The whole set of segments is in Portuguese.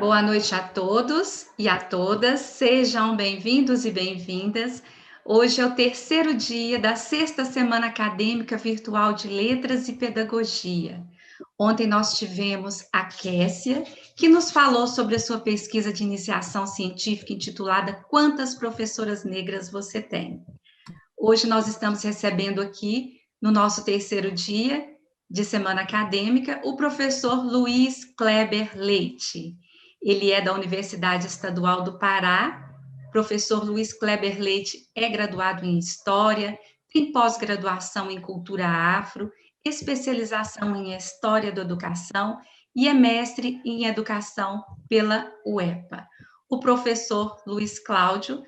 Boa noite a todos e a todas, sejam bem-vindos e bem-vindas. Hoje é o terceiro dia da sexta Semana Acadêmica Virtual de Letras e Pedagogia. Ontem nós tivemos a Kessia, que nos falou sobre a sua pesquisa de iniciação científica intitulada Quantas Professoras Negras Você Tem? Hoje nós estamos recebendo aqui, no nosso terceiro dia de Semana Acadêmica, o professor Luiz Kleber Leite. Ele é da Universidade Estadual do Pará. Professor Luiz Kleber Leite é graduado em História, tem pós-graduação em Cultura Afro, especialização em História da Educação e é mestre em Educação pela UEPA. O professor Luiz Kleber,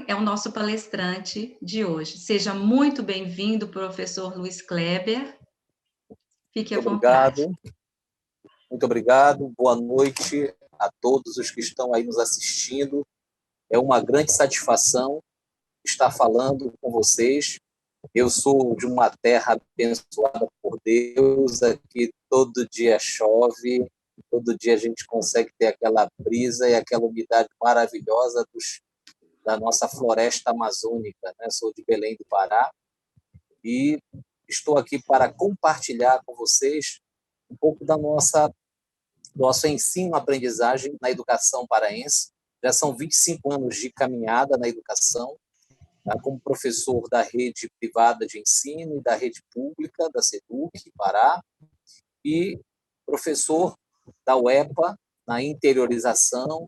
é o nosso palestrante de hoje. Seja muito bem-vindo, professor Luiz Kleber. Fique à vontade. Muito obrigado. Boa noite a todos os que estão aí nos assistindo. É uma grande satisfação estar falando com vocês. Eu sou de uma terra abençoada por Deus, aqui todo dia chove, todo dia a gente consegue ter aquela brisa e aquela umidade maravilhosa da nossa floresta amazônica, né? Sou de Belém do Pará e estou aqui para compartilhar com vocês um pouco do nosso ensino-aprendizagem na educação paraense. Já são 25 anos de caminhada na educação, tá? Como professor da rede privada de ensino e da rede pública, da SEDUC, Pará, e professor da UEPA na interiorização.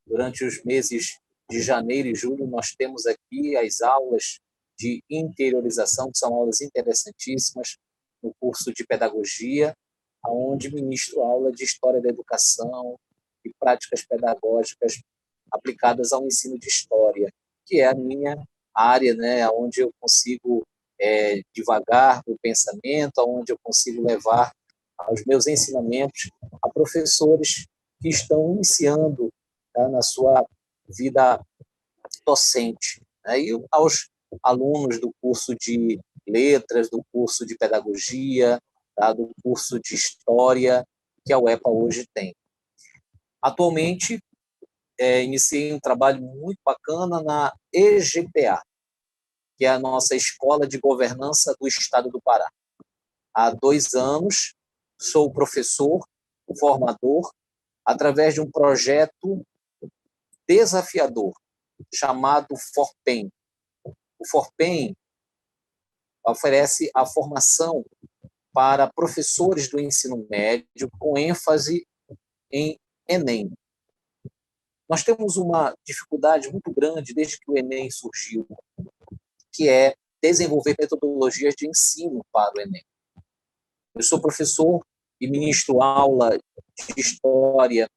Durante os meses de janeiro e julho, nós temos aqui as aulas de interiorização, que são aulas interessantíssimas, no curso de pedagogia, onde ministro aula de história da educação e práticas pedagógicas aplicadas ao ensino de história, que é a minha área, né, onde eu consigo divagar o pensamento, onde eu consigo levar os meus ensinamentos a professores que estão iniciando, tá, na sua vida docente, né, e aos alunos do curso de letras, do curso de pedagogia, tá, do curso de história que a UEPA hoje tem. Atualmente, iniciei um trabalho muito bacana na EGPA, que é a nossa Escola de Governança do Estado do Pará. Há 2 anos, sou professor, formador, através de um projeto desafiador, chamado FORPEM. O FORPEM oferece a formação para professores do ensino médio com ênfase em Enem. Nós temos uma dificuldade muito grande desde que o Enem surgiu, que é desenvolver metodologias de ensino para o Enem. Eu sou professor e ministro aula de história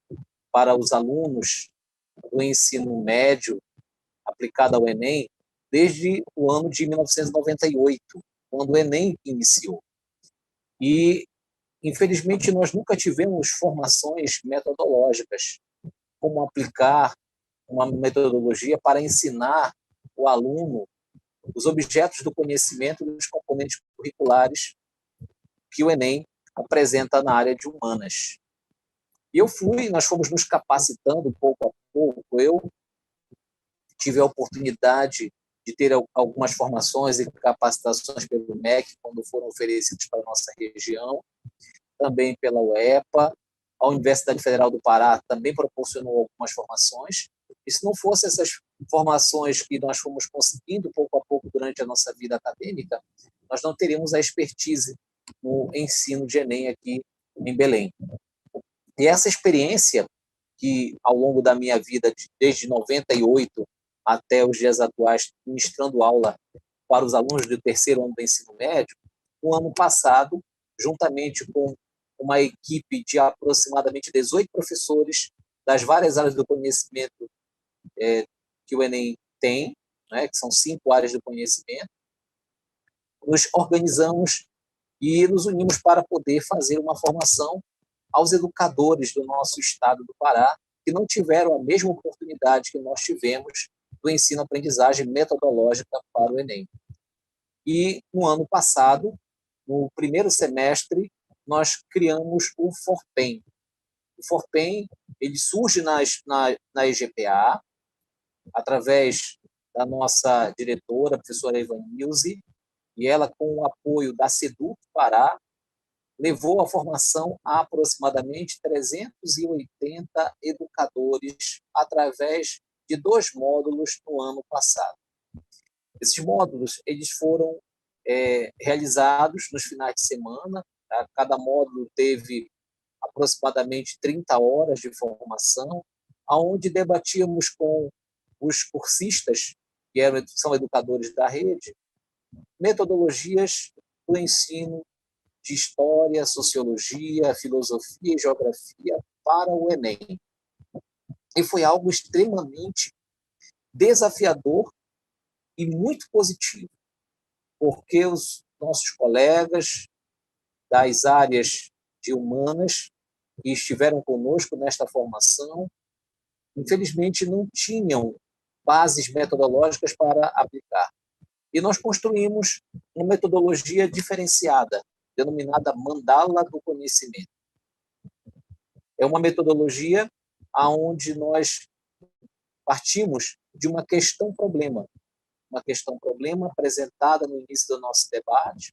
para os alunos do ensino médio aplicado ao Enem desde o ano de 1998, quando o Enem iniciou. E, infelizmente, nós nunca tivemos formações metodológicas, como aplicar uma metodologia para ensinar o aluno os objetos do conhecimento dos componentes curriculares que o Enem apresenta na área de humanas. E nós fomos nos capacitando pouco a pouco. Eu tive a oportunidade de ter algumas formações e capacitações pelo MEC, quando foram oferecidos para a nossa região, também pela UEPA. A Universidade Federal do Pará também proporcionou algumas formações. E se não fossem essas formações que nós fomos conseguindo pouco a pouco durante a nossa vida acadêmica, nós não teríamos a expertise no ensino de Enem aqui em Belém. E essa experiência que, ao longo da minha vida, desde 98 até os dias atuais, ministrando aula para os alunos do terceiro ano do ensino médio, no ano passado, juntamente com uma equipe de aproximadamente 18 professores das várias áreas do conhecimento que o Enem tem, né, que são 5 áreas do conhecimento, nos organizamos e nos unimos para poder fazer uma formação aos educadores do nosso estado do Pará, que não tiveram a mesma oportunidade que nós tivemos do ensino-aprendizagem metodológica para o Enem. E, no ano passado, no primeiro semestre, nós criamos o Forpen. O Forpen, ele surge na EGPA, através da nossa diretora, a professora Evanilze, e ela, com o apoio da SEDUC Pará, levou a formação a aproximadamente 380 educadores através de 2 módulos no ano passado. Esses módulos eles foram realizados nos finais de semana. Tá? Cada módulo teve aproximadamente 30 horas de formação, onde debatíamos com os cursistas, que são educadores da rede, metodologias do ensino de história, sociologia, filosofia e geografia para o Enem. E foi algo extremamente desafiador e muito positivo, porque os nossos colegas das áreas de humanas que estiveram conosco nesta formação, infelizmente não tinham bases metodológicas para aplicar. E nós construímos uma metodologia diferenciada, denominada Mandala do Conhecimento. É uma metodologia onde nós partimos de uma questão-problema, apresentada no início do nosso debate,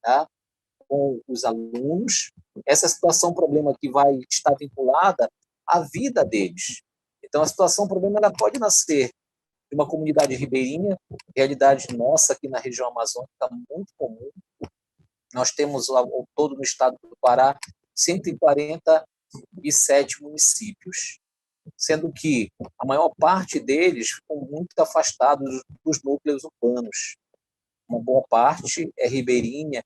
tá? Com os alunos. Essa situação-problema que vai estar vinculada à vida deles. Então, a situação-problema ela pode nascer de uma comunidade ribeirinha, realidade nossa aqui na região amazônica muito comum. Nós temos, ao todo, no estado do Pará, 147 municípios, sendo que a maior parte deles ficam muito afastados dos núcleos urbanos. Uma boa parte é ribeirinha,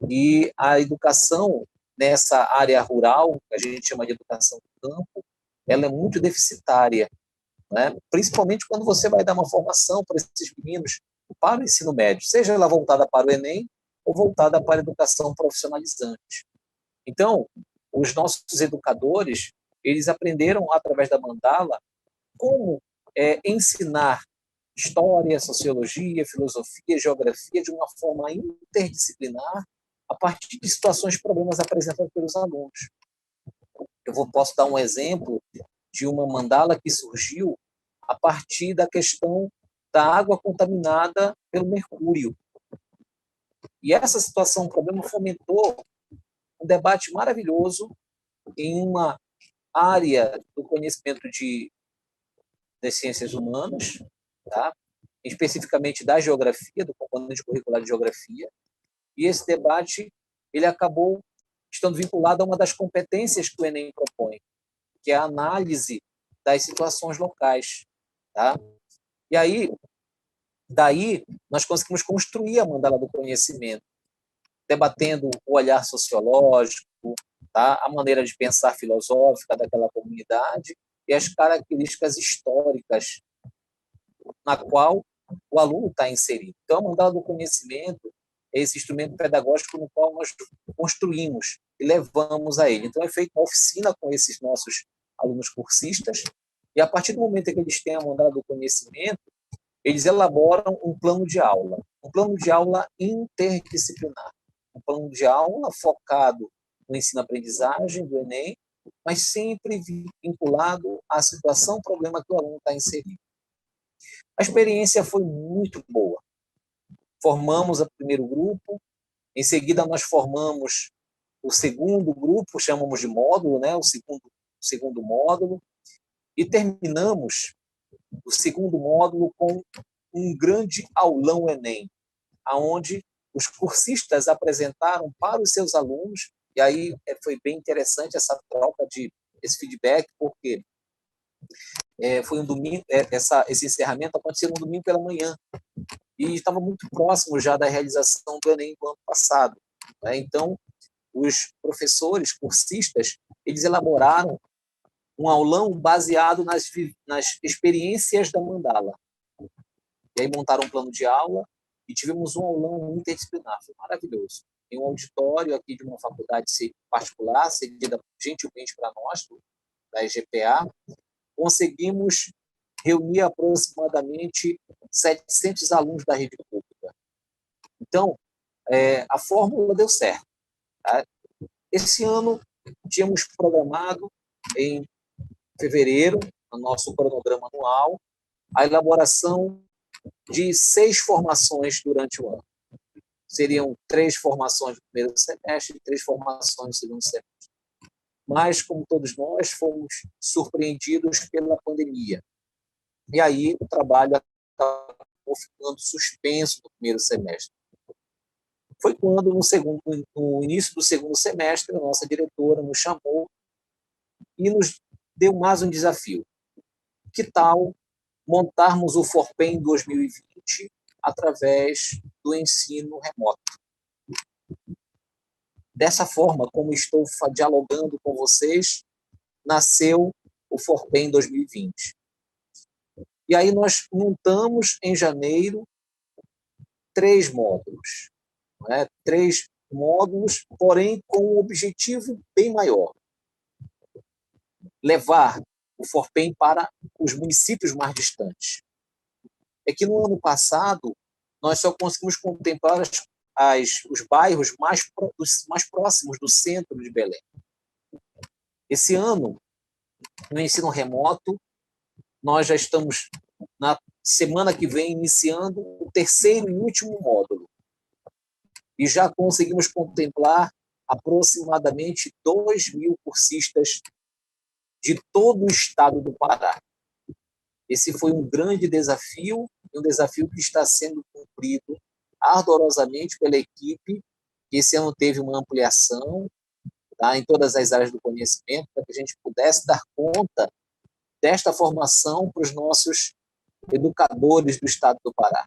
e a educação nessa área rural, que a gente chama de educação do campo, ela é muito deficitária, né? Principalmente quando você vai dar uma formação para esses meninos para o ensino médio, seja ela voltada para o Enem ou voltada para a educação profissionalizante. Então, os nossos educadores, eles aprenderam através da Mandala como ensinar história, sociologia, filosofia, geografia de uma forma interdisciplinar a partir de situações e problemas apresentados pelos alunos. Posso dar um exemplo de uma mandala que surgiu a partir da questão da água contaminada pelo mercúrio. E essa situação, o problema, fomentou um debate maravilhoso em uma área do conhecimento das ciências humanas, tá? Especificamente da geografia, do componente curricular de geografia, e esse debate ele acabou estando vinculado a uma das competências que o Enem propõe, que é a análise das situações locais. Tá? E aí, daí, nós conseguimos construir a mandala do conhecimento, debatendo o olhar sociológico, tá? A maneira de pensar filosófica daquela comunidade e as características históricas na qual o aluno está inserido. Então, a mandala do conhecimento é esse instrumento pedagógico no qual nós construímos e levamos a ele. Então, é feita uma oficina com esses nossos alunos cursistas, e a partir do momento em que eles têm a mandala do conhecimento, eles elaboram um plano de aula interdisciplinar, um plano de aula focado no ensino-aprendizagem do Enem, mas sempre vinculado à situação, problema que o aluno está inserido. A experiência foi muito boa. Formamos o primeiro grupo, em seguida nós formamos o segundo grupo, chamamos de módulo, né, o segundo módulo, e terminamos o segundo módulo com um grande aulão Enem, onde os cursistas apresentaram para os seus alunos, e aí foi bem interessante essa troca esse feedback, porque foi um domingo, esse encerramento aconteceu no domingo pela manhã, e estava muito próximo já da realização do Enem do ano passado. Né? Então, os professores cursistas, eles elaboraram um aulão baseado nas experiências da mandala. E aí montaram um plano de aula e tivemos um aulão interdisciplinar. Foi maravilhoso. Em um auditório aqui de uma faculdade particular, cedida gentilmente para nós, da EGPA, conseguimos reunir aproximadamente 700 alunos da rede pública. Então, a fórmula deu certo. Tá? Esse ano, tínhamos programado em fevereiro, no nosso cronograma anual, a elaboração de 6 formações durante o ano. Seriam 3 formações no primeiro semestre e 3 formações no segundo semestre. Mas, como todos nós, fomos surpreendidos pela pandemia. E aí o trabalho acabou ficando suspenso no primeiro semestre. Foi quando, no início do segundo semestre, a nossa diretora nos chamou e nos deu mais um desafio. Que tal montarmos o Forpem 2020 através do ensino remoto? Dessa forma, como estou dialogando com vocês, nasceu o Forpem 2020. E aí nós montamos, em janeiro, 3 módulos. Né? 3 módulos, porém com um objetivo bem maior. Levar o Forpem para os municípios mais distantes. É que no ano passado, nós só conseguimos contemplar os bairros mais próximos do centro de Belém. Esse ano, no ensino remoto, nós já estamos, na semana que vem, iniciando o 3º e último módulo. E já conseguimos contemplar aproximadamente 2.000 cursistas de todo o estado do Pará. Esse foi um grande desafio, um desafio que está sendo cumprido ardorosamente pela equipe, que esse ano teve uma ampliação, tá, em todas as áreas do conhecimento, para que a gente pudesse dar conta desta formação para os nossos educadores do estado do Pará.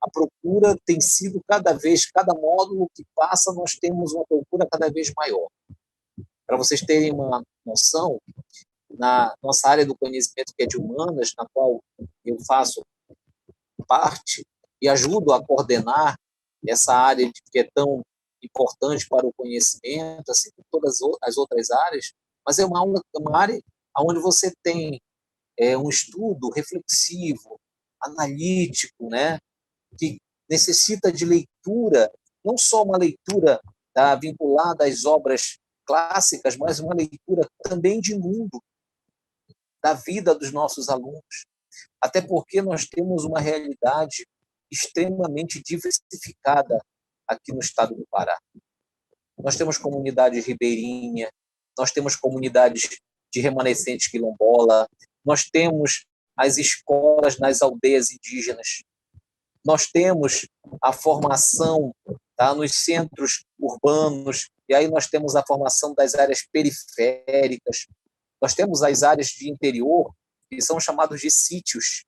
A procura tem sido cada módulo que passa, nós temos uma procura cada vez maior. Para vocês terem uma noção, na nossa área do conhecimento, que é de humanas, na qual eu faço parte e ajudo a coordenar essa área que é tão importante para o conhecimento, assim como todas as outras áreas, mas é uma área onde você tem um estudo reflexivo, analítico, né, que necessita de leitura, não só uma leitura vinculada às obras clássicas, mas uma leitura também de mundo, da vida dos nossos alunos. Até porque nós temos uma realidade extremamente diversificada aqui no estado do Pará. Nós temos comunidades ribeirinhas, nós temos comunidades de remanescentes quilombola, nós temos as escolas nas aldeias indígenas, nós temos a formação nos centros urbanos, e aí nós temos a formação das áreas periféricas, nós temos as áreas de interior, que são chamados de sítios,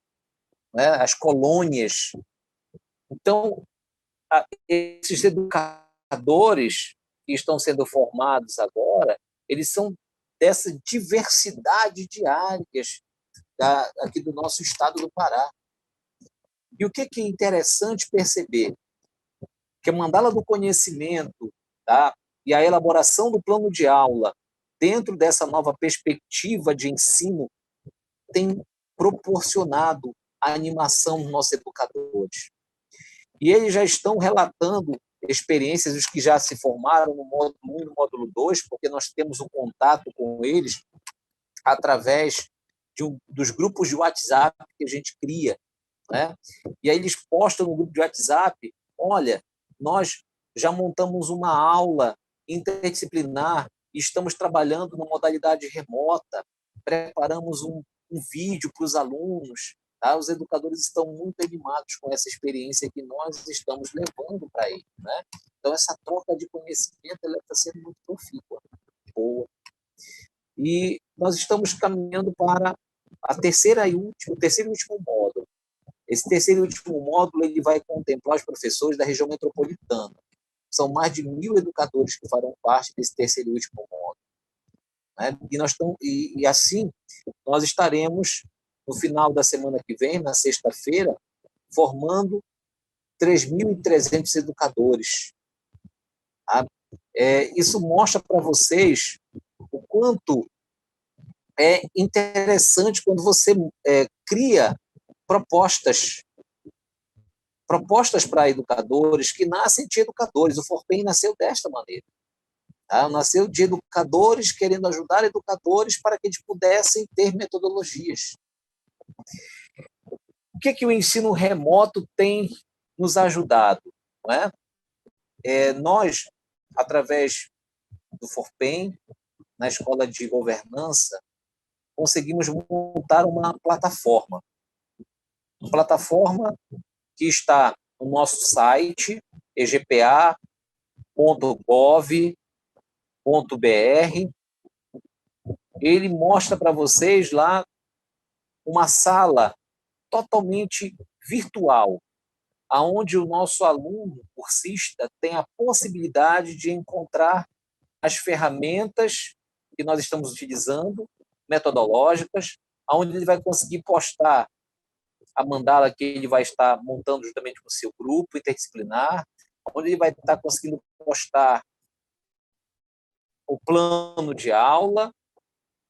né? As colônias. Então, esses educadores que estão sendo formados agora, eles são dessa diversidade de áreas aqui do nosso estado do Pará. E o que é interessante perceber? Que a mandala do conhecimento, tá? E a elaboração do plano de aula dentro dessa nova perspectiva de ensino tem proporcionado a animação dos nossos educadores. E eles já estão relatando experiências, os que já se formaram no módulo 1 e no módulo 2, porque nós temos um contato com eles através dos grupos de WhatsApp que a gente cria, né? E aí eles postam no grupo de WhatsApp, olha, nós já montamos uma aula interdisciplinar e estamos trabalhando na modalidade remota, preparamos um vídeo para os alunos, tá? Os educadores estão muito animados com essa experiência que nós estamos levando para eles, né? Então, essa troca de conhecimento está sendo muito profícua, boa. E nós estamos caminhando para o terceiro e último módulo. Esse terceiro e último módulo ele vai contemplar os professores da região metropolitana. São mais de 1.000 educadores que farão parte desse terceiro e último módulo, né? E assim, nós estaremos, no final da semana que vem, na sexta-feira, formando 3.300 educadores. Tá? Isso mostra para vocês o quanto é interessante quando você cria propostas para educadores que nascem de educadores. O Forpem nasceu desta maneira. Tá? Nasceu de educadores querendo ajudar educadores para que eles pudessem ter metodologias. O que o ensino remoto tem nos ajudado? Não é? Nós, através do Forpen, na Escola de Governança, conseguimos montar uma plataforma que está no nosso site, egpa.gov.br. Ele mostra para vocês lá uma sala totalmente virtual, aonde o nosso aluno cursista tem a possibilidade de encontrar as ferramentas que nós estamos utilizando, metodológicas, aonde ele vai conseguir postar a mandala que ele vai estar montando justamente com o seu grupo interdisciplinar, onde ele vai estar conseguindo postar o plano de aula,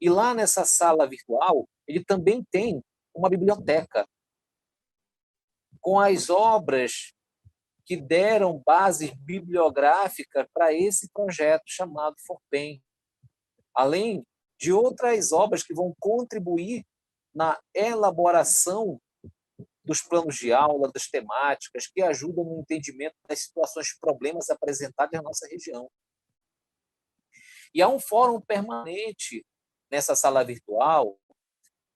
e lá nessa sala virtual, ele também tem uma biblioteca com as obras que deram bases bibliográficas para esse projeto chamado Forpen, além de outras obras que vão contribuir na elaboração dos planos de aula, das temáticas, que ajudam no entendimento das situações e problemas apresentados na nossa região. E há um fórum permanente nessa sala virtual,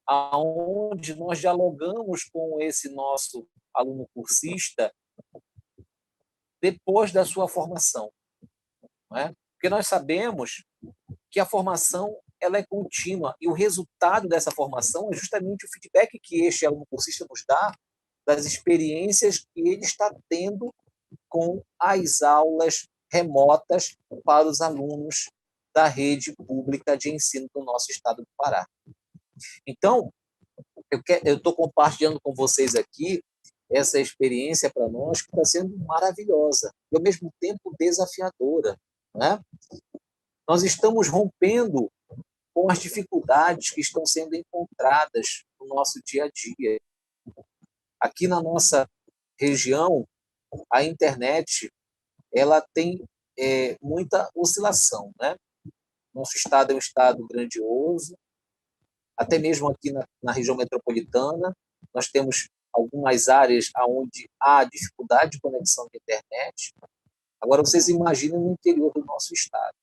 onde nós dialogamos com esse nosso aluno cursista depois da sua formação. Não é? Porque nós sabemos que a formação ela é contínua, e o resultado dessa formação é justamente o feedback que este aluno cursista nos dá das experiências que ele está tendo com as aulas remotas para os alunos da rede pública de ensino do nosso estado do Pará. Então, eu estou compartilhando com vocês aqui essa experiência para nós que está sendo maravilhosa e, ao mesmo tempo, desafiadora. Né? Nós estamos rompendo com as dificuldades que estão sendo encontradas no nosso dia a dia. Aqui na nossa região, a internet ela tem muita oscilação. Né? Nosso estado é um estado grandioso, até mesmo aqui na região metropolitana, nós temos algumas áreas onde há dificuldade de conexão de internet. Agora, vocês imaginem no interior do nosso estado.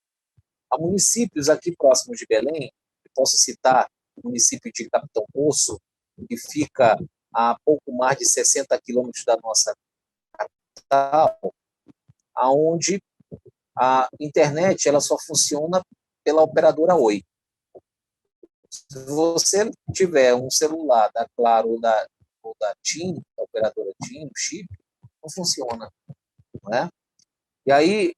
Há municípios aqui próximos de Belém, eu posso citar o município de Capitão Poço, que fica a pouco mais de 60 quilômetros da nossa capital, onde a internet ela só funciona pela operadora Oi. Se você tiver um celular da Claro ou da TIM, da operadora TIM, o chip, não funciona. Não é? E aí,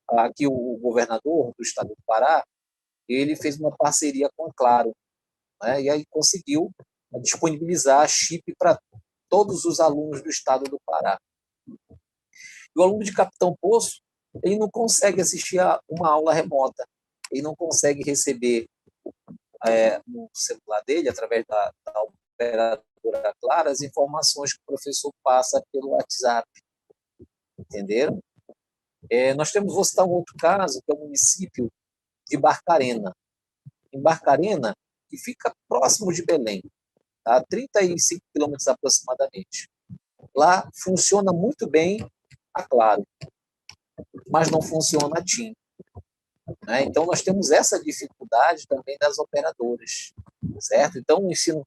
aqui o governador do estado do Pará, ele fez uma parceria com a Claro, né? E aí conseguiu disponibilizar chip para todos os alunos do estado do Pará. E o aluno de Capitão Poço, ele não consegue assistir a uma aula remota, ele não consegue receber no celular dele, através da operadora Claro, as informações que o professor passa pelo WhatsApp. Entenderam? Vou citar um outro caso, que é o município de Barcarena. Em Barcarena, que fica próximo de Belém, a 35 quilômetros aproximadamente. Lá funciona muito bem a Claro, mas não funciona a TIM. Né? Então, nós temos essa dificuldade também das operadoras, certo? Então, o ensino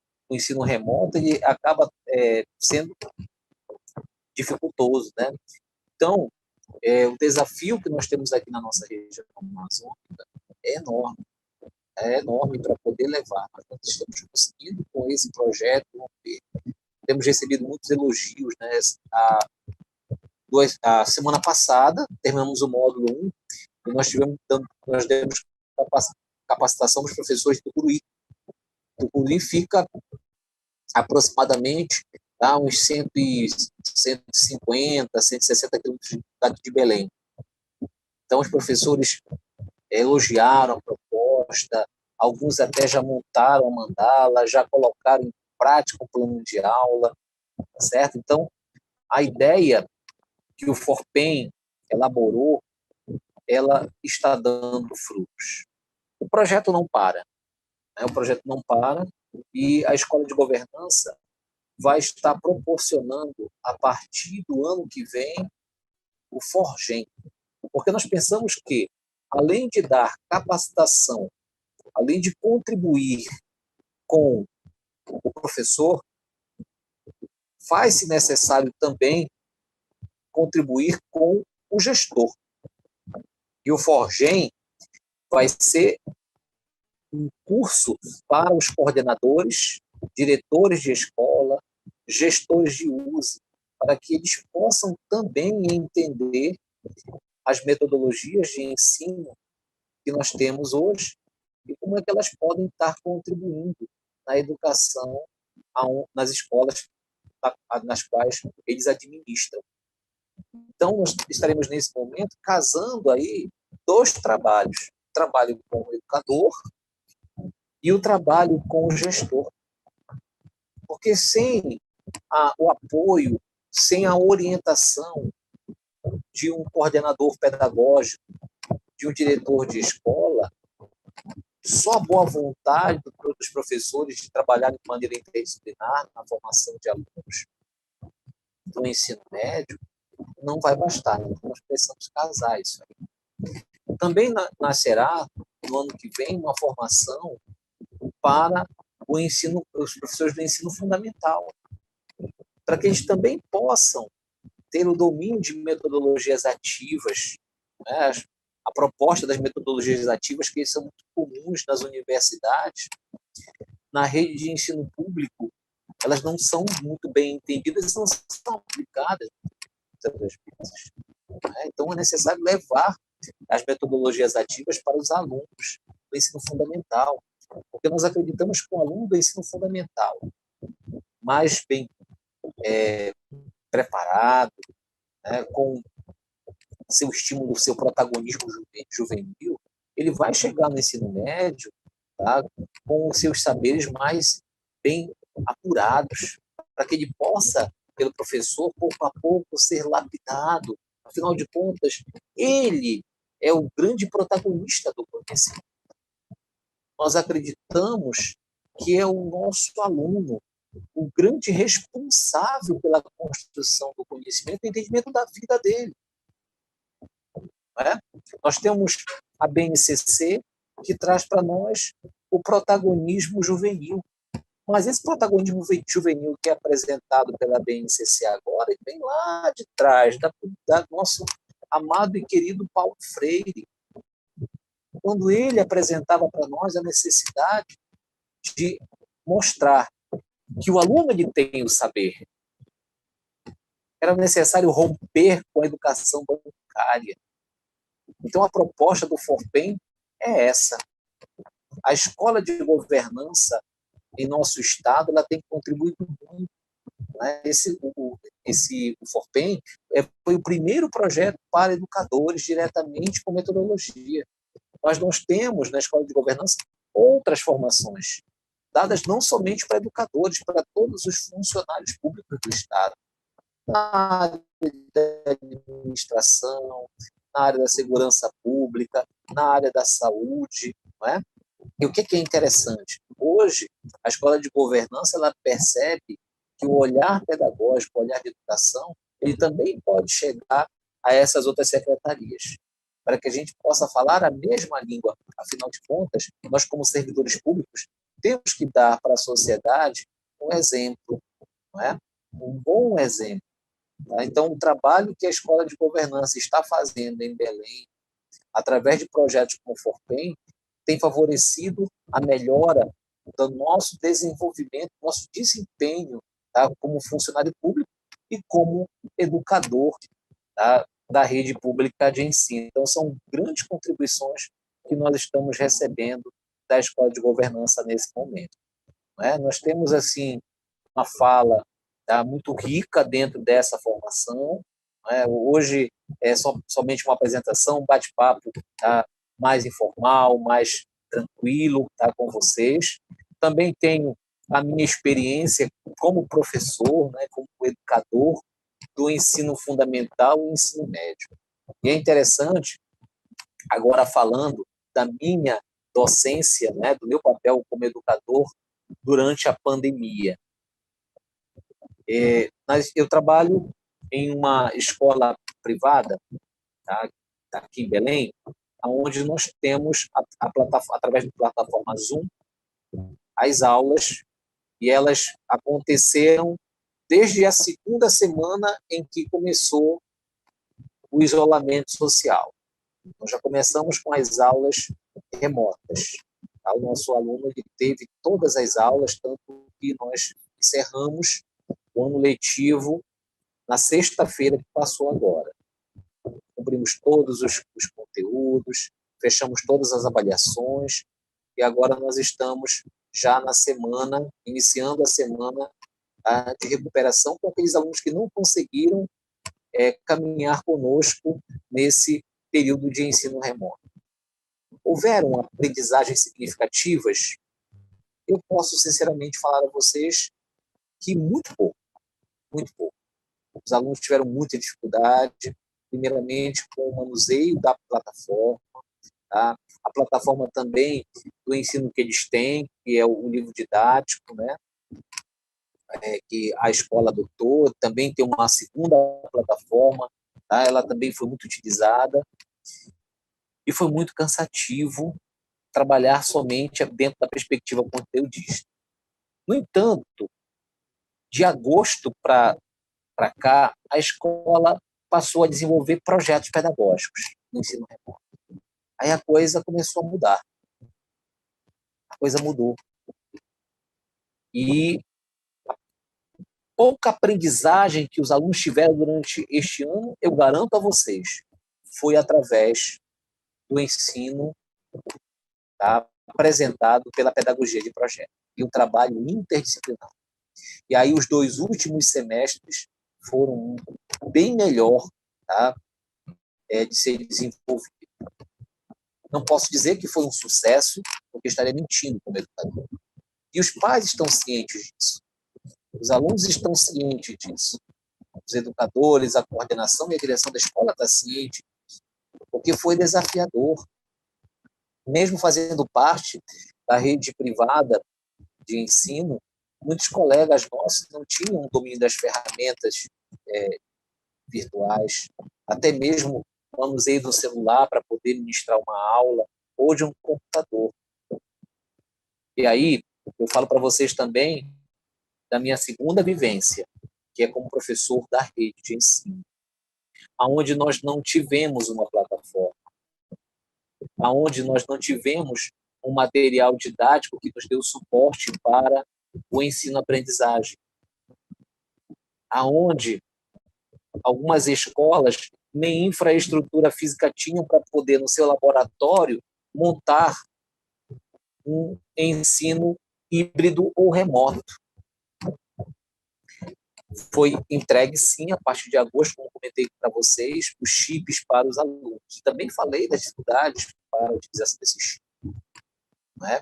remoto ele acaba sendo dificultoso. Né? Então, o desafio que nós temos aqui na nossa região amazônica é enorme para poder levar. Nós estamos conseguindo, com esse projeto, temos recebido muitos elogios. Né? A semana passada, terminamos o módulo 1, e nós demos capacitação para os professores do Tucuruí. O Tucuruí fica aproximadamente uns 150, 160 quilômetros de Belém. Então, os professores elogiaram a proposta, alguns até já montaram a mandala, já colocaram em prática o plano de aula, certo? Então, a ideia que o Forpen elaborou ela está dando frutos. O projeto não para, né? O projeto não para e a Escola de Governança vai estar proporcionando, a partir do ano que vem, o Forgem. Porque nós pensamos que, além de dar capacitação, além de contribuir com o professor, faz-se necessário também contribuir com o gestor. E o Forgem vai ser um curso para os coordenadores, diretores de escola, gestores de uso, para que eles possam também entender as metodologias de ensino que nós temos hoje e como é que elas podem estar contribuindo na educação nas escolas nas quais eles administram. Então, nós estaremos nesse momento casando aí dois trabalhos, o trabalho com o educador e o trabalho com o gestor. Porque sem o apoio, sem a orientação de um coordenador pedagógico, de um diretor de escola, só a boa vontade dos professores de trabalharem de maneira interdisciplinar na formação de alunos do ensino médio não vai bastar. Então, nós precisamos casar isso aí. Também nascerá, no ano que vem, uma formação para o ensino, os professores do ensino fundamental, para que eles também possam ter o domínio de metodologias ativas, né? A proposta das metodologias ativas, que são muito comuns nas universidades, na rede de ensino público, elas não são muito bem entendidas e não são aplicadas muitas vezes. Então, é necessário levar as metodologias ativas para os alunos do ensino fundamental, porque nós acreditamos que o aluno do ensino fundamental, mais bem preparado, né, com seu estímulo, seu protagonismo juvenil, ele vai chegar no ensino médio, tá, com os seus saberes mais bem apurados, para que ele possa, pelo professor, pouco a pouco, ser lapidado. Afinal de contas, ele é o grande protagonista do conhecimento. Nós acreditamos que é o nosso aluno, o grande responsável pela construção do conhecimento e entendimento da vida dele. Né? Nós temos a BNCC, que traz para nós o protagonismo juvenil. Mas esse protagonismo juvenil que é apresentado pela BNCC agora, ele vem lá de trás, da nosso amado e querido Paulo Freire, quando ele apresentava para nós a necessidade de mostrar que o aluno ele tem o saber. Era necessário romper com a educação bancária. Então, a proposta do Forpem é essa. A escola de governança em nosso estado ela tem contribuído muito. Né? O Forpem foi o primeiro projeto para educadores diretamente com metodologia. Mas nós temos, na escola de governança, outras formações, dadas não somente para educadores, para todos os funcionários públicos do Estado. Na área da administração, na área da segurança pública, na área da saúde. Não é? E o que é interessante? Hoje, a escola de governança ela percebe que o olhar pedagógico, o olhar de educação, ele também pode chegar a essas outras secretarias, para que a gente possa falar a mesma língua. Afinal de contas, nós, como servidores públicos, temos que dar para a sociedade um exemplo, não é? Um bom exemplo. Tá? Então, o trabalho que a Escola de Governança está fazendo em Belém, através de projetos como o Forpem, tem favorecido a melhora do nosso desenvolvimento, nosso desempenho, tá? Como funcionário público e como educador, tá? Da rede pública de ensino. Então, são grandes contribuições que nós estamos recebendo da Escola de Governança nesse momento. Né? Nós temos, assim, uma fala muito rica dentro dessa formação. Né? Hoje é somente uma apresentação, um bate-papo mais informal, mais tranquilo com vocês. Também tenho a minha experiência como professor, né, como educador do ensino fundamental e ensino médio. E é interessante agora falando da minha docência, né, do meu papel como educador durante a pandemia. Eu trabalho em uma escola privada, tá, aqui em Belém, onde nós temos, através da plataforma Zoom, as aulas, e elas aconteceram desde a segunda semana em que começou o isolamento social. Nós já começamos com as aulas remotas. Tá? O nosso aluno ele teve todas as aulas, tanto que nós encerramos o ano letivo na sexta-feira que passou agora. Cumprimos todos os conteúdos, fechamos todas as avaliações, e agora nós estamos já na semana, iniciando a semana de recuperação com aqueles alunos que não conseguiram caminhar conosco nesse período de ensino remoto. Houveram aprendizagens significativas? Eu posso sinceramente falar a vocês que muito pouco, muito pouco. Os alunos tiveram muita dificuldade, primeiramente com o manuseio da plataforma, tá? A plataforma também do ensino que eles têm, que é o livro didático, né? Que a escola adotou, também tem uma segunda plataforma, tá? Ela também foi muito utilizada, e foi muito cansativo trabalhar somente dentro da perspectiva conteudista. No entanto, de agosto para cá, a escola passou a desenvolver projetos pedagógicos no ensino remoto. Aí a coisa começou a mudar. A coisa mudou. E a pouca aprendizagem que os alunos tiveram durante este ano, eu garanto a vocês, foi através do ensino, tá, apresentado pela pedagogia de projeto e um trabalho interdisciplinar. E aí os 2 últimos semestres foram bem melhor, tá, de ser desenvolvido. Não posso dizer que foi um sucesso, porque estaria mentindo como educador. E os pais estão cientes disso. Os alunos estão cientes disso. Os educadores, a coordenação e a direção da escola estão cientes disso. Porque foi desafiador. Mesmo fazendo parte da rede privada de ensino, muitos colegas nossos não tinham o domínio das ferramentas virtuais, até mesmo o manuseio do celular para poder ministrar uma aula, ou de um computador. E aí, eu falo para vocês também da minha segunda vivência, que é como professor da rede de ensino, onde nós não tivemos uma plataforma, onde nós não tivemos um material didático que nos deu suporte para o ensino-aprendizagem, aonde algumas escolas nem infraestrutura física tinham para poder, no seu laboratório, montar um ensino híbrido ou remoto. Foi entregue, sim, a partir de agosto, como comentei para vocês, os chips para os alunos. Também falei das dificuldades para a utilização desses chips. Não é?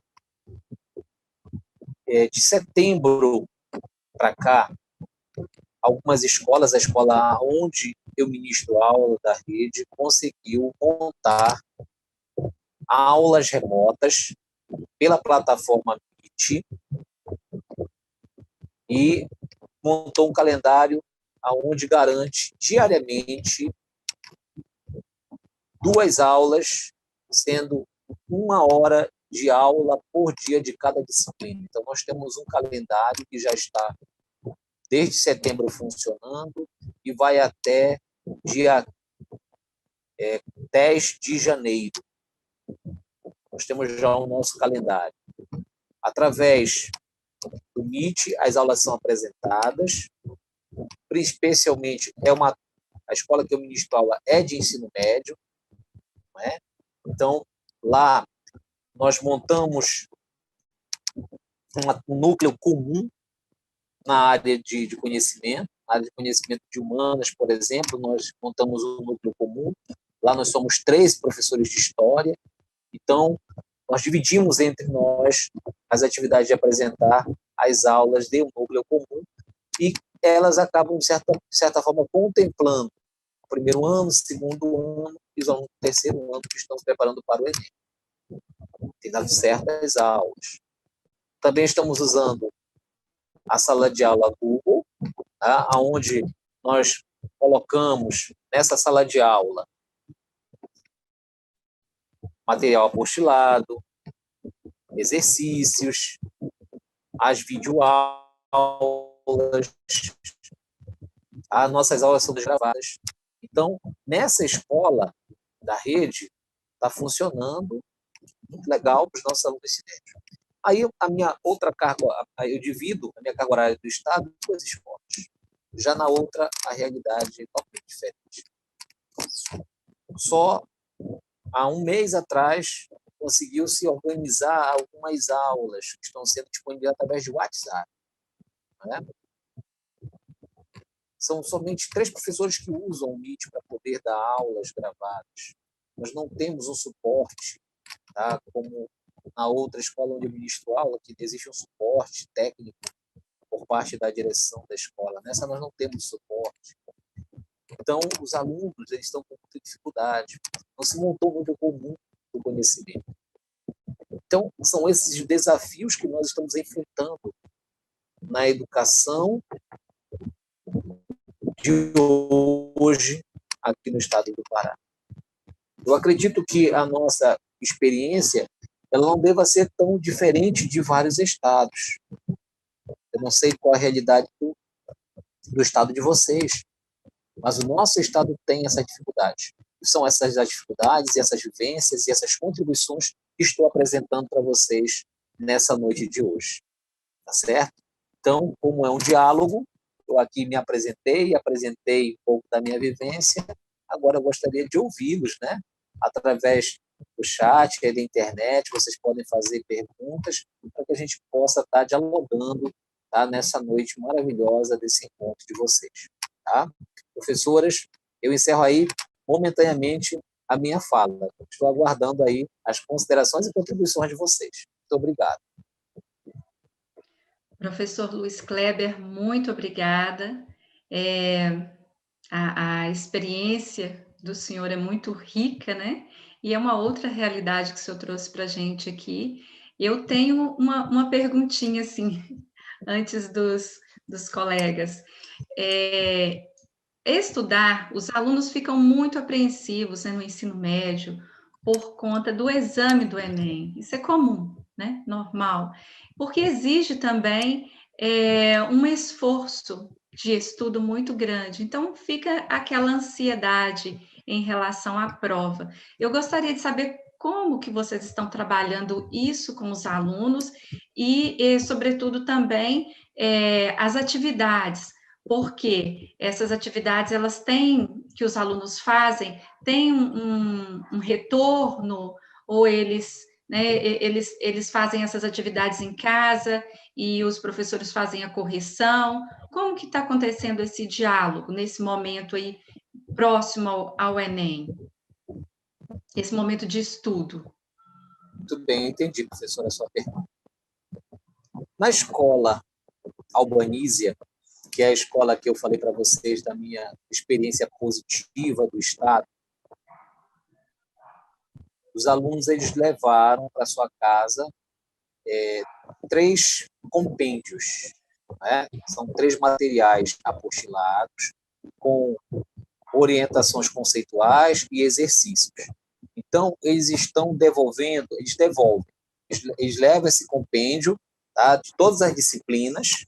De setembro para cá, algumas escolas, a escola onde eu ministro aula da rede, conseguiu montar aulas remotas pela plataforma Meet e montou um calendário onde garante diariamente 2 aulas, sendo 1 hora de aula por dia de cada disciplina. Então, nós temos um calendário que já está desde setembro funcionando e vai até dia 10 de janeiro. Nós temos já o nosso calendário. Através do Meet, as aulas são apresentadas, especialmente a escola que eu ministro aula é de ensino médio, não é? Então, lá nós montamos um núcleo comum na área de conhecimento, na área de conhecimento de humanas, por exemplo, nós montamos um núcleo comum, lá nós somos 13 professores de história, então nós dividimos entre nós as atividades de apresentar as aulas de um núcleo comum e elas acabam, de certa forma, contemplando primeiro ano, segundo ano e os alunos do terceiro ano que estão se preparando para o Enem. Tem dado certo as aulas. Também estamos usando a sala de aula Google, tá? Onde nós colocamos nessa sala de aula material apostilado, exercícios, as videoaulas, as nossas aulas são gravadas. Então, nessa escola da rede, está funcionando muito legal para os nossos alunos desse médio. Aí, a minha outra carga, eu divido a minha carga horária do Estado em duas escolas. Já na outra, a realidade é totalmente diferente. Só há um mês atrás, conseguiu se organizar algumas aulas que estão sendo disponibilizadas através de WhatsApp. Né? São somente 3 professores que usam o Meet para poder dar aulas gravadas. Nós não temos um suporte, tá? Como na outra escola onde eu ministro aula, que existe um suporte técnico por parte da direção da escola. Nessa nós não temos suporte. Então, os alunos eles estão com muita dificuldade. Não se montou um nível comum do conhecimento. Então, são esses desafios que nós estamos enfrentando na educação de hoje aqui no estado do Pará. Eu acredito que a nossa experiência ela não deva ser tão diferente de vários estados. Eu não sei qual a realidade do estado de vocês, mas o nosso estado tem essa dificuldade. São essas as dificuldades, essas vivências e essas contribuições que estou apresentando para vocês nessa noite de hoje. Tá certo? Então, como é um diálogo, eu aqui me apresentei um pouco da minha vivência, agora eu gostaria de ouvi-los, né? Através do chat, da internet, vocês podem fazer perguntas para que a gente possa estar dialogando, tá? Nessa noite maravilhosa desse encontro de vocês. Tá? Professoras, eu encerro aí momentaneamente a minha fala. Estou aguardando aí as considerações e contribuições de vocês. Muito obrigado. Professor Luiz Kleber, muito obrigada. A experiência do senhor é muito rica, né? E é uma outra realidade que o senhor trouxe para a gente aqui. Eu tenho uma perguntinha, assim, antes dos colegas. Estudar, os alunos ficam muito apreensivos, né, no ensino médio por conta do exame do Enem. Isso é comum, né? Normal. Porque exige também um esforço de estudo muito grande. Então, fica aquela ansiedade em relação à prova. Eu gostaria de saber como que vocês estão trabalhando isso com os alunos e sobretudo, também as atividades, porque essas atividades elas têm que os alunos fazem têm um retorno ou eles fazem essas atividades em casa e os professores fazem a correção. Como que está acontecendo esse diálogo nesse momento aí próximo ao Enem? Esse momento de estudo. Muito bem, entendi, professora, a sua pergunta. Na escola Albanísia, que é a escola que eu falei para vocês da minha experiência positiva do Estado, os alunos eles levaram para sua casa 3 compêndios, né? São 3 materiais apostilados com orientações conceituais e exercícios. Então, eles devolvem, eles levam esse compêndio, tá, de todas as disciplinas.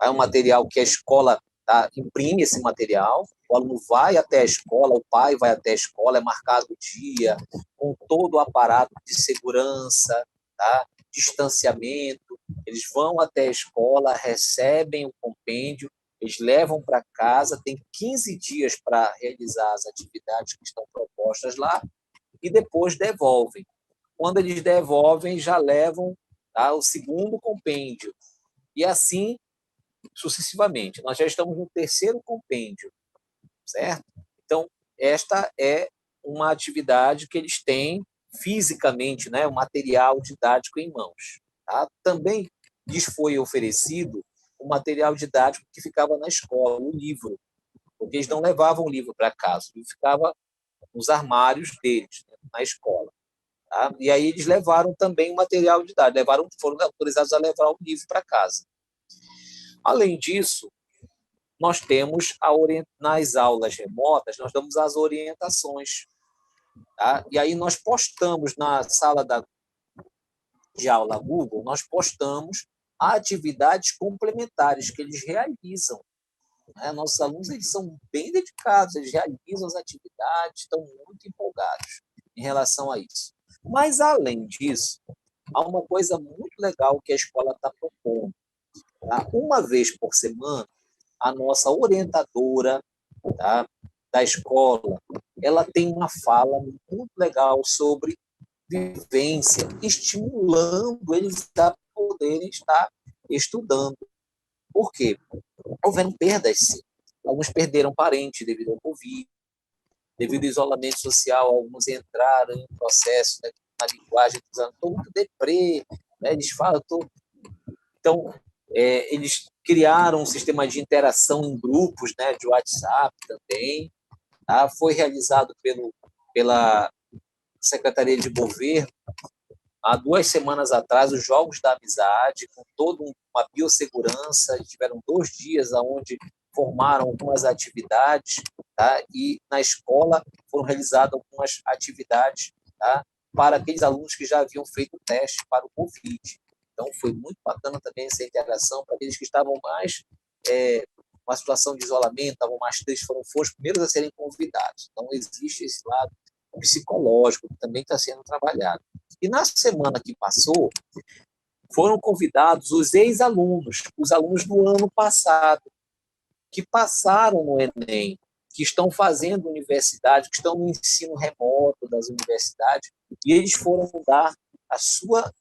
É um material que a escola, tá, imprime esse material, o aluno vai até a escola, o pai vai até a escola, é marcado o dia, com todo o aparato de segurança, tá, distanciamento, eles vão até a escola, recebem o compêndio, eles levam para casa, tem 15 dias para realizar as atividades que estão propostas lá, e depois devolvem. Quando eles devolvem, já levam, tá, o segundo compêndio. E assim sucessivamente. Nós já estamos no 3º compêndio, certo? Então, esta é uma atividade que eles têm fisicamente, né, o material didático em mãos. Tá? Também lhes foi oferecido o material didático que ficava na escola, o livro. porque eles não levavam o livro para casa, o livro ficava nos armários deles, né, na escola. Tá? E aí eles levaram também o material didático, foram autorizados a levar o livro para casa. Além disso, nós temos nas aulas remotas, nós damos as orientações. Tá? E aí nós postamos na sala de aula Google, nós postamos atividades complementares que eles realizam. Né? Nossos alunos eles são bem dedicados, eles realizam as atividades, estão muito empolgados em relação a isso. Mas, além disso, há uma coisa muito legal que a escola está propondo. Tá? Uma vez por semana, a nossa orientadora, tá, da escola, ela tem uma fala muito legal sobre vivência, estimulando eles a poderem estar estudando. Por quê? Houveram perdas, sim. Alguns perderam parentes devido ao Covid, devido ao isolamento social, alguns entraram em um processo, né, na linguagem, estou muito deprê, né, eles falam, Então, eles criaram um sistema de interação em grupos, né, de WhatsApp também, tá? Foi realizado pela Secretaria de Governo, há 2 semanas atrás, os Jogos da Amizade, com toda uma biossegurança, tiveram 2 dias onde formaram algumas atividades, tá? E na escola foram realizadas algumas atividades, tá? Para aqueles alunos que já haviam feito o teste para o Covid. Então, foi muito bacana também essa interação para aqueles que estavam mais uma situação de isolamento, estavam mais tristes, foram os primeiros a serem convidados. Então, existe esse lado psicológico que também está sendo trabalhado. E na semana que passou, foram convidados os ex-alunos, os alunos do ano passado, que passaram no Enem, que estão fazendo universidade, que estão no ensino remoto das universidades, e eles foram dar a sua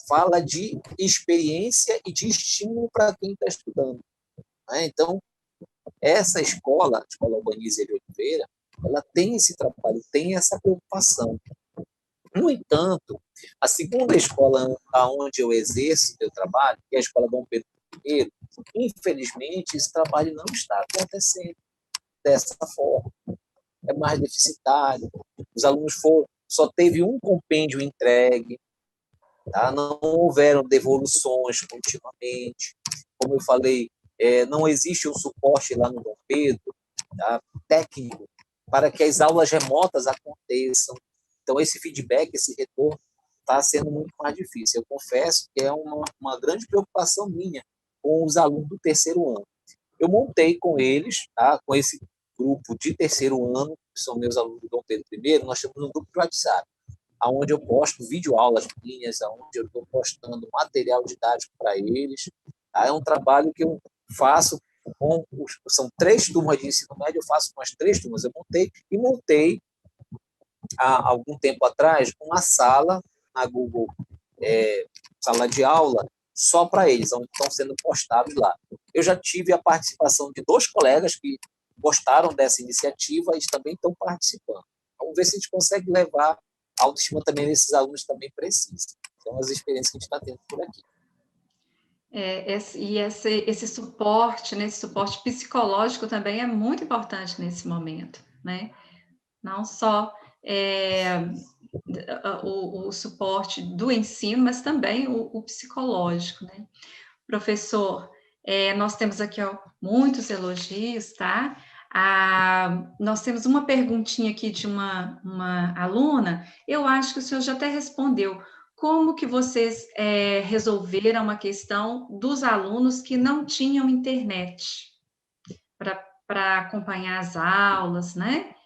fala de experiência e de estímulo para quem está estudando. Né? Então, essa escola, a Escola Albanize de Oliveira, ela tem esse trabalho, tem essa preocupação. No entanto, a segunda escola onde eu exerço meu trabalho, que é a Escola Dom Pedro I, infelizmente, esse trabalho não está acontecendo dessa forma. É mais deficitário. Os alunos só teve um compêndio entregue, tá? Não houveram devoluções continuamente. Como eu falei, não existe um suporte lá no Dom Pedro, tá? Técnico, para que as aulas remotas aconteçam. Então, esse feedback, esse retorno, está sendo muito mais difícil. Eu confesso que é uma grande preocupação minha com os alunos do terceiro ano. Eu montei com eles, tá? Com esse grupo de terceiro ano, que são meus alunos do Dom Pedro I, nós temos um grupo de WhatsApp, onde eu posto videoaulas minhas, onde eu estou postando material didático para eles. Tá? É um trabalho que eu faço são 3 turmas de ensino médio, eu faço com as 3 turmas. Eu montei há algum tempo atrás uma sala na Google, sala de aula, só para eles, onde estão sendo postados lá. Eu já tive a participação de 2 colegas que gostaram dessa iniciativa e também estão participando. Vamos ver se a gente consegue levar a autoestima também desses alunos também precisa. São as experiências que a gente está tendo por aqui. Esse suporte, né, esse suporte psicológico também é muito importante nesse momento, né? Não só o suporte do ensino, mas também o psicológico, né? Professor, nós temos aqui muitos elogios, tá? Nós temos uma perguntinha aqui de uma aluna, eu acho que o senhor já até respondeu. Como que vocês resolveram a questão dos alunos que não tinham internet para acompanhar as aulas, né?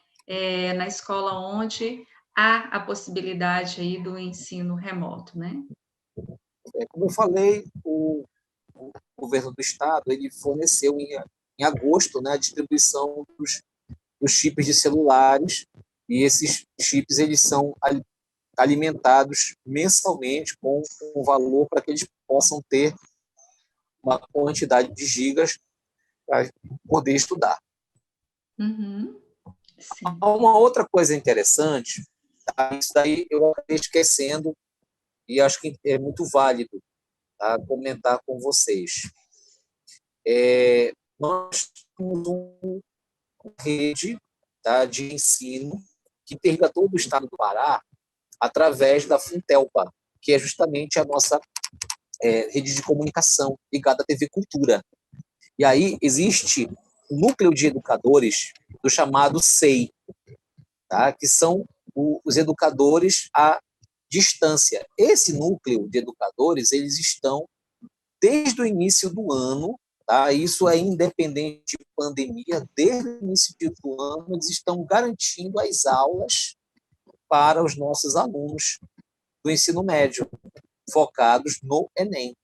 Na escola onde há a possibilidade aí do ensino remoto, né? Como eu falei, o governo do estado ele forneceu em agosto, né, a distribuição dos chips de celulares, e esses chips eles são alimentados mensalmente com um valor para que eles possam ter uma quantidade de gigas para poder estudar. Uhum. Sim. Há uma outra coisa interessante, tá? Isso daí eu acabei esquecendo e acho que é muito válido, tá, comentar com vocês. Nós temos rede, tá, de ensino que interliga todo o estado do Pará através da Funtelpa, que é justamente a nossa rede de comunicação ligada à TV Cultura. E aí existe um núcleo de educadores do chamado SEI, tá? Que são os educadores à distância. Esse núcleo de educadores, eles estão desde o início do ano, tá? Isso é independente de pandemia, desde o início do ano, eles estão garantindo as aulas para os nossos alunos do ensino médio, focados no Enem.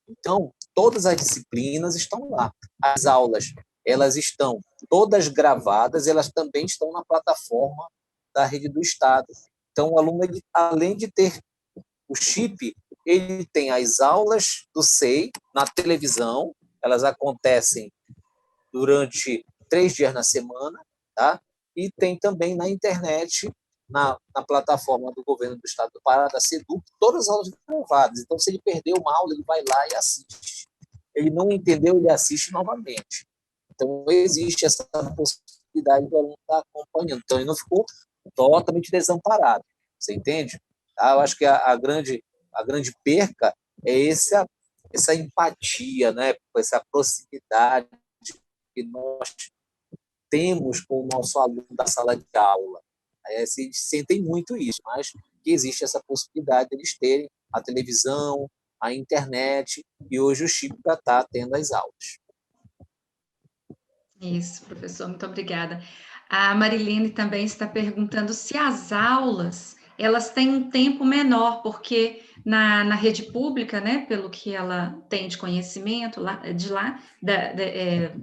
Então, todas as disciplinas estão lá. As aulas, elas estão todas gravadas, elas também estão na plataforma da rede do Estado. Então, o aluno, ele, além de ter o chip, ele tem as aulas do SEI na televisão, elas acontecem durante 3 dias na semana, tá? E tem também na internet, na plataforma do governo do estado do Pará, da SEDUC, todas as aulas gravadas. Então, se ele perdeu uma aula, ele vai lá e assiste. Ele não entendeu, ele assiste novamente. Então, existe essa possibilidade do aluno estar acompanhando. Então, ele não ficou totalmente desamparado. Você entende? Tá? Eu acho que a grande perca é essa empatia, né? Essa proximidade que nós temos com o nosso aluno da sala de aula. Se sentem muito isso, mas que existe essa possibilidade de eles terem a televisão, a internet, e hoje o chip já está tendo as aulas. Isso, professor, muito obrigada. A Marilene também está perguntando se as aulas elas têm um tempo menor, porque na rede pública, né, pelo que ela tem de conhecimento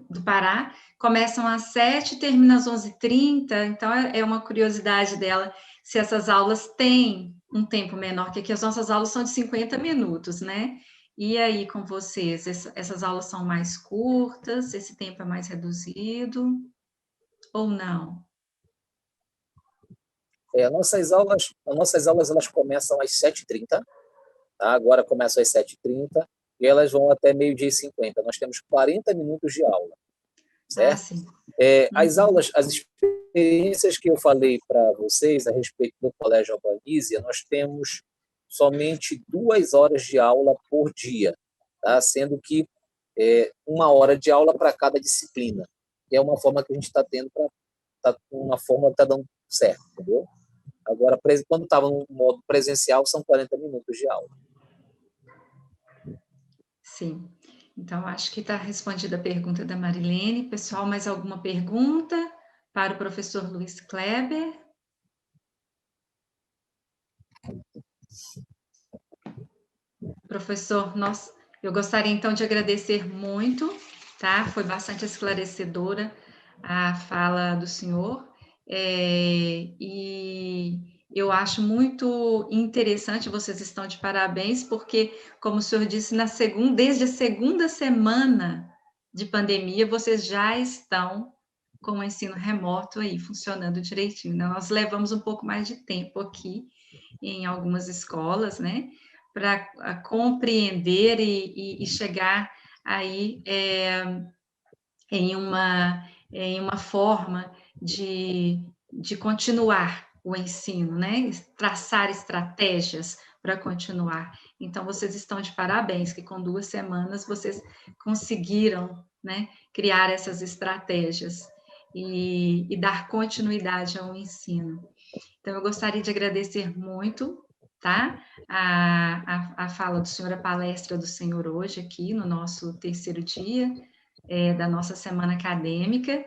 do Pará, começam às 7h, terminam às 11h30, então é uma curiosidade dela se essas aulas têm um tempo menor, que aqui as nossas aulas são de 50 minutos, né? E aí, com vocês, essas aulas são mais curtas, esse tempo é mais reduzido ou não? As nossas aulas elas começam às 7h30, tá? Agora começam às 7h30 e elas vão até 12h50. Nós temos 40 minutos de aula, certo? Sim. As aulas, as experiências que eu falei para vocês a respeito do Colégio Albanísia, nós temos somente 2 horas de aula por dia, tá? Sendo que 1 hora de aula para cada disciplina. É uma forma que a gente está tendo uma forma que está dando certo, entendeu? Agora, quando estava no modo presencial, são 40 minutos de aula. Sim. Então, acho que está respondida a pergunta da Marilene. Pessoal, mais alguma pergunta para o professor Luiz Kleber? Professor, eu gostaria então de agradecer muito, tá? Foi bastante esclarecedora a fala do senhor, e eu acho muito interessante, vocês estão de parabéns, porque, como o senhor disse, desde a segunda semana de pandemia, vocês já estão com o ensino remoto aí, funcionando direitinho. Nós levamos um pouco mais de tempo aqui, em algumas escolas, né? Para compreender e chegar aí em uma forma de continuar o ensino, né? Traçar estratégias para continuar. Então, vocês estão de parabéns, que com 2 semanas vocês conseguiram, né, criar essas estratégias e dar continuidade ao ensino. Então, eu gostaria de agradecer muito, tá? A fala do senhor, a palestra do senhor hoje aqui no nosso terceiro dia da nossa semana acadêmica.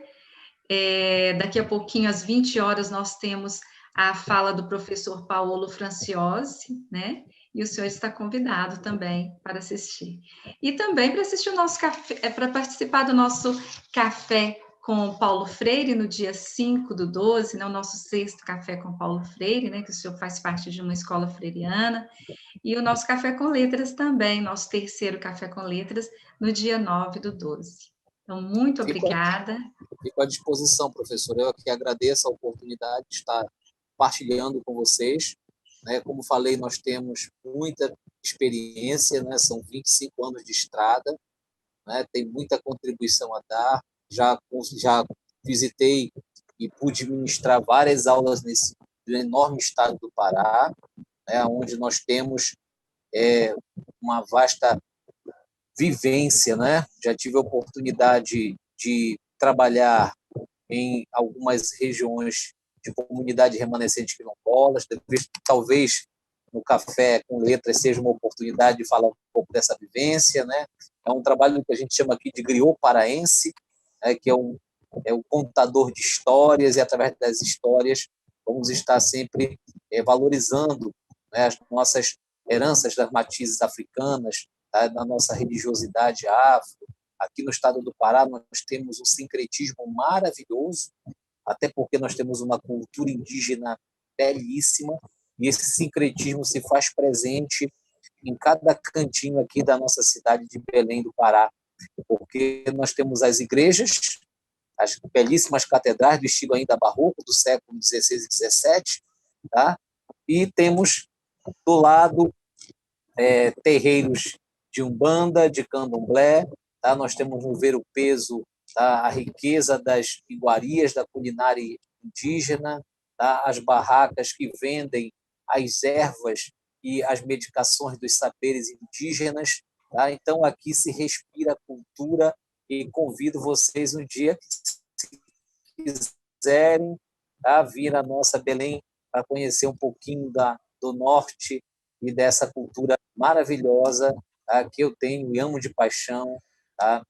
Daqui a pouquinho, às 20 horas, nós temos a fala do professor Paulo Franciosi, né? E o senhor está convidado também para assistir. E também para assistir o nosso café, para participar do nosso café com Paulo Freire, no dia 5/12, né, o nosso 6º café com Paulo Freire, né, que o senhor faz parte de uma escola freiriana, e o nosso café com letras também, nosso terceiro café com letras, no dia 9/12. Então, muito obrigada. Fico à disposição, professor. Eu que agradeço a oportunidade de estar partilhando com vocês. Né? Como falei, nós temos muita experiência, né? São 25 anos de estrada, né? Tem muita contribuição a dar, já visitei e pude ministrar várias aulas nesse enorme estado do Pará, né, onde nós temos uma vasta vivência, né? Já tive a oportunidade de trabalhar em algumas regiões de comunidade remanescente quilombolas, talvez no Café com Letras seja uma oportunidade de falar um pouco dessa vivência, né? É um trabalho que a gente chama aqui de griot paraense, né? Que é o contador de histórias, e através das histórias vamos estar sempre valorizando, né, as nossas heranças das matizes africanas, tá, da nossa religiosidade afro. Aqui no estado do Pará nós temos um sincretismo maravilhoso, até porque nós temos uma cultura indígena belíssima, e esse sincretismo se faz presente em cada cantinho aqui da nossa cidade de Belém do Pará, porque nós temos as igrejas, as belíssimas catedrais do estilo ainda barroco, do século XVI e XVII, tá? E temos do lado terreiros de umbanda, de candomblé, tá? Nós temos no ver-o-peso, tá, a riqueza das iguarias da culinária indígena, tá? As barracas que vendem as ervas e as medicações dos saberes indígenas, tá? Então aqui se respira cultura, e convido vocês um dia, se quiserem, tá, vir à nossa Belém para conhecer um pouquinho do norte e dessa cultura maravilhosa, tá, que eu tenho e amo de paixão, tá?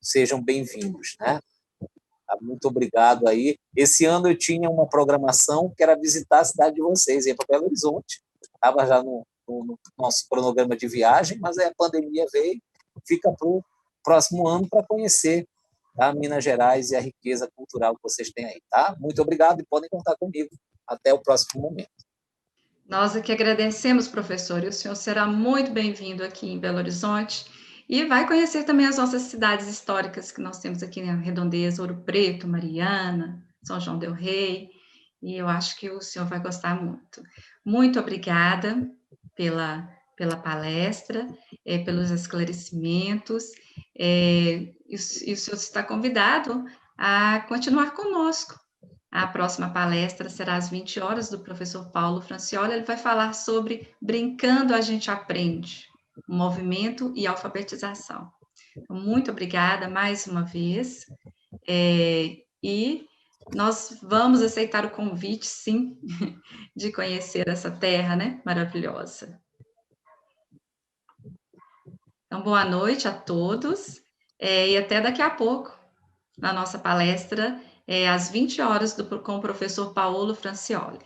Sejam bem-vindos, né? Tá, muito obrigado aí. Esse ano eu tinha uma programação que era visitar a cidade de vocês, ir para Belo Horizonte. Estava já no nosso cronograma de viagem, mas aí a pandemia veio, fica para o próximo ano para conhecer, tá, Minas Gerais e a riqueza cultural que vocês têm aí, tá? Muito obrigado e podem contar comigo. Até o próximo momento. Nós aqui agradecemos, professor, e o senhor será muito bem-vindo aqui em Belo Horizonte e vai conhecer também as nossas cidades históricas que nós temos aqui na Redondeza, Ouro Preto, Mariana, São João del Rei, e eu acho que o senhor vai gostar muito. Muito obrigada pela palestra, pelos esclarecimentos, e o senhor está convidado a continuar conosco. A próxima palestra será às 20 horas, do professor Paulo Francioli. Ele vai falar sobre Brincando a gente aprende, movimento e alfabetização. Então, muito obrigada mais uma vez, e nós vamos aceitar o convite, sim, de conhecer essa terra, né, maravilhosa. Então, boa noite a todos, e até daqui a pouco, na nossa palestra, às 20 horas, com o professor Paulo Francioli.